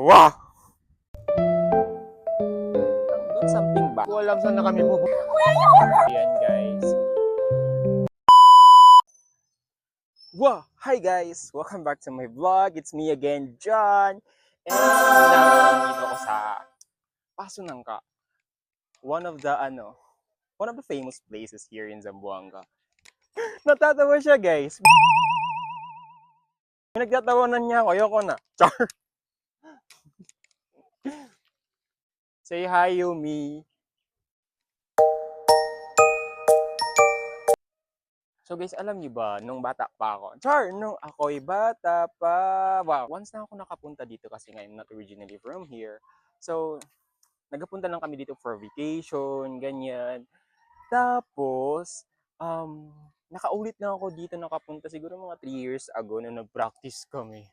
Wow! Doon something ba? Ko alam saan na kami pupunta. Ayan guys. Wow! Hi guys! Welcome back to my vlog. It's me again, John. And nandito ako sa Pasunangka. One of the famous places here in Zamboanga. Natatawa siya guys. Nagtatawanan niya ako. Ayoko na. Char! Say hi, Yumi. So guys, alam niyo ba, nung bata pa ako, nung ako'y bata pa, wow, once na ako nakapunta dito kasi nga I'm not originally from here. So, nagpunta lang kami dito for vacation, ganyan. Tapos, nakaulit na ako dito nakapunta siguro mga 3 years ago na nag-practice kami.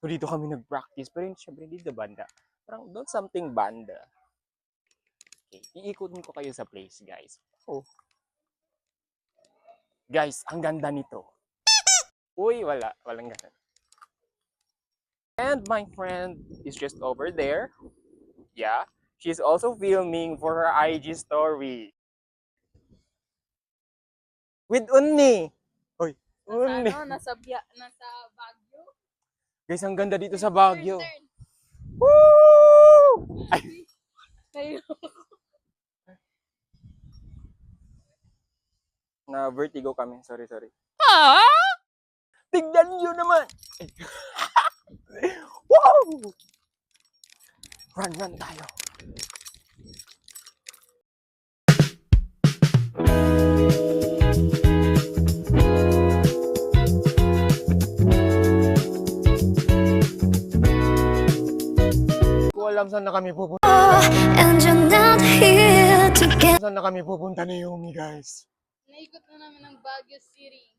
So dito kami nag-practice, pero yun, syempre dito banda. Parang don't something banda. Okay, iikutin ko kayo sa place, guys. Oh. Guys, ang ganda nito. Uy, walang ganun. And my friend is just over there. Yeah, she's also filming for her IG story. With Unni. Uy, Unni. Nasa Baguio. Guys, ang ganda dito sa Baguio. Turn. Woo! Ay. Kayo. Na vertigo kami. Sorry. Ha? Tignan nyo naman! Wow! Run tayo. Ko alam saan na kami pupunta. And you're not here to get. Saan na kami pupunta ni Yumi, guys? Naikot na namin ng Baguio City.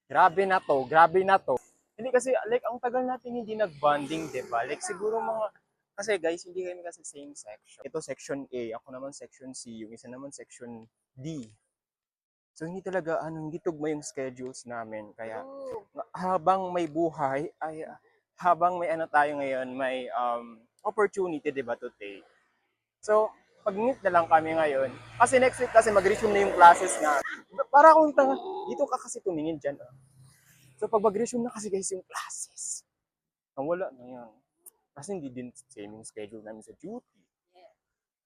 Grabe na to. Hindi kasi, like, ang tagal natin hindi nag-bonding, diba? Like, siguro kasi guys, hindi kami kasi same section. Ito section A, ako naman section C, yung isa naman section D. So, hindi talaga, hindi tugma yung schedules namin. Kaya, habang may buhay, habang may tayo ngayon, may opportunity, diba, to take. So, pag-meet na lang kami ngayon. Kasi next week kasi mag-resume na yung classes na. Para akong tanga, dito ka kasi tumingin dyan. So, pag mag-resume na kasi guys yung classes, wala na yan. Kasi hindi din same yung schedule namin sa duty.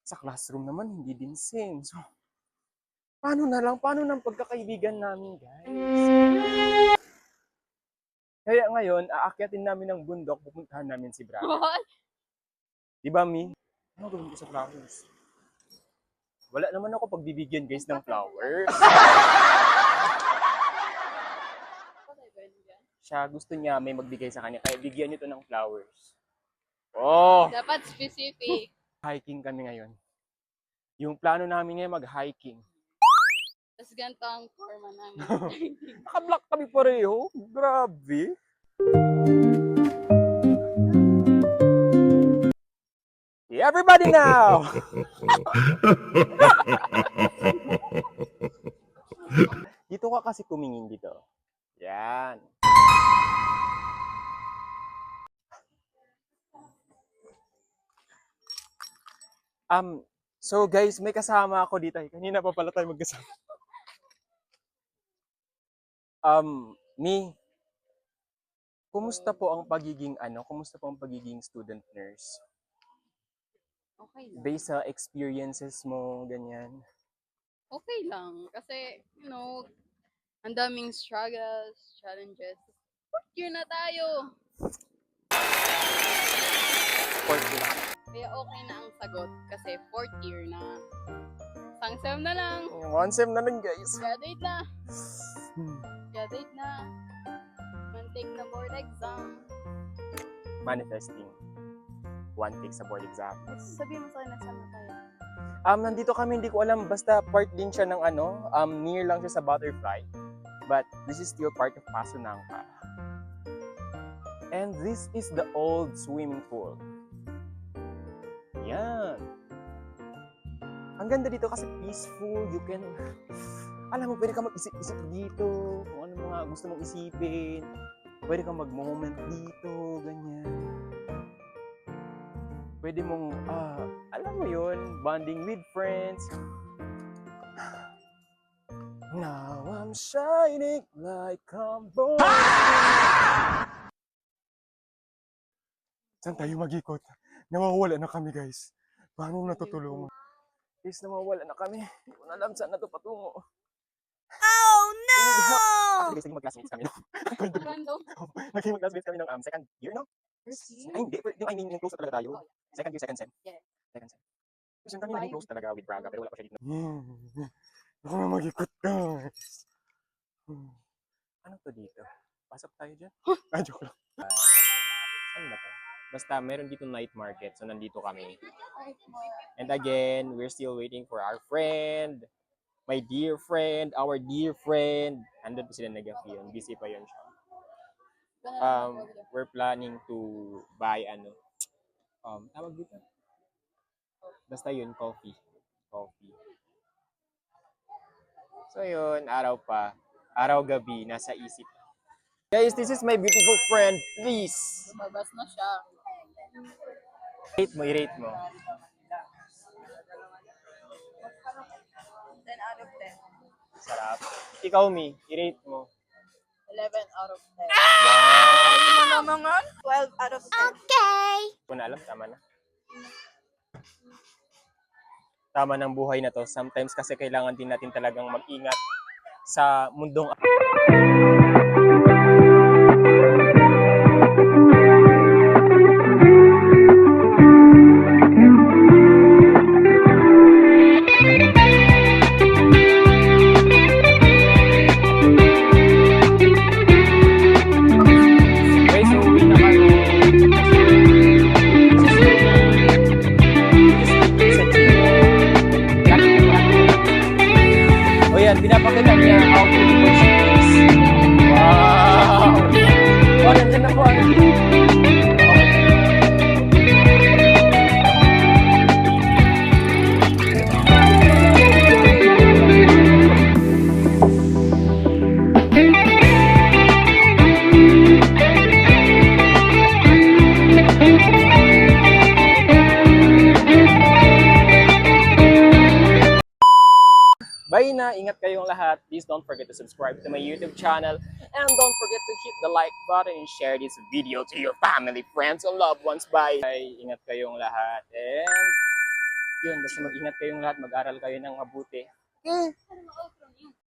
Sa classroom naman, hindi din same. So, paano ng pagkakaibigan namin, guys? Kaya ngayon, aakyatin namin ng bundok, pupuntahan namin si Brad. What? Diba, Mi? Ano gawin ko sa flowers? Wala naman ako pagbibigyan, guys, ng flowers. Siya, gusto niya may magbigay sa kanya, kaya bigyan niyo to ng flowers. Oh! Dapat specific. Hiking kami ngayon. Yung plano namin ngayon, mag-hiking. Tapos ganito ang forma namin. Naka-block kami pareho. Grabe. Everybody now! Dito ka kasi tumingin dito. Yan. So guys, may kasama ako dito. Kanina pa pala tayo magkasama. Kumusta po ang pagiging student nurse? Okay lang. Based sa experiences mo, ganyan. Okay lang. Kasi, ang daming struggles, challenges. Fourth year na tayo. Fourth lang. Kaya okay na ang sagot. Kasi fourth year na. Isang sem na lang. One sem na lang, guys. Graduate na. Graduate na. Take na board exam. Manifesting. One take sa board exam. Sabihin mo sa akin na saan na tayo. Nandito kami, hindi ko alam, basta part din siya ng near lang siya sa Butterfly. But this is still part of Pasunangka. And this is the old swimming pool. Yan. Ang ganda dito kasi peaceful. You can, alam mo, pwede ka mag-isip-isip dito. Kung ano mga gusto mong isipin. Pwede kang mag-moment dito, ganyan. Pwede mong, alam mo yun, bonding with friends. Now I'm shining like I'm born. Saan tayo mag-ikot? Nawawala na kami, guys. Paano natutulungan? Guys, nawawala na kami. Hindi ko na alam saan na ito patungo. Oh Actually, guys, naging mag-classmates kami. Random. Naging mag-classmates kami ng second year, no? First year? Ay, hindi. I mean, yung close na talaga tayo. Second year, second sem. Yeah. Second sem. Kasi kami naging close talaga with Braga, pero wala pa siya dito. Ako na mag-ikot, guys. Ano to dito? Pasok tayo dyan. Ah, joke lang. Saan ba to? Basta meron dito night market, so nandito kami. And again, we're still waiting for our friend. My dear friend, our dear friend. Andun po sila nag-film. Busy pa yun siya. We're planning to buy tawag dito? Basta yun, coffee. Coffee. So yun, araw pa. Araw-gabi, nasa isip. Guys, this is my beautiful friend. Please. Lumabas na siya. Rate mo, i-rate mo. 10 out of 10. Sarap. Ikaw, Mi, i-rate mo. 11 out of 10. Wow! Mga 12 out of 10. Okay. Kung na alam, tama na. Tama ng buhay na to. Sometimes kasi kailangan din natin talagang mag-ingat sa mundong guys, so uwi na kayo. O yan, pinapakita niya how beautiful she is. Wow! O, nandyan na po. Bye na! Ingat kayong lahat. Please don't forget to subscribe to my YouTube channel. And don't forget to hit the like button and share this video to your family, friends, and loved ones. Bye! Bye! Ingat kayong lahat. And yun, basta mag-ingat kayong lahat. Mag-aral kayo ng mabuti.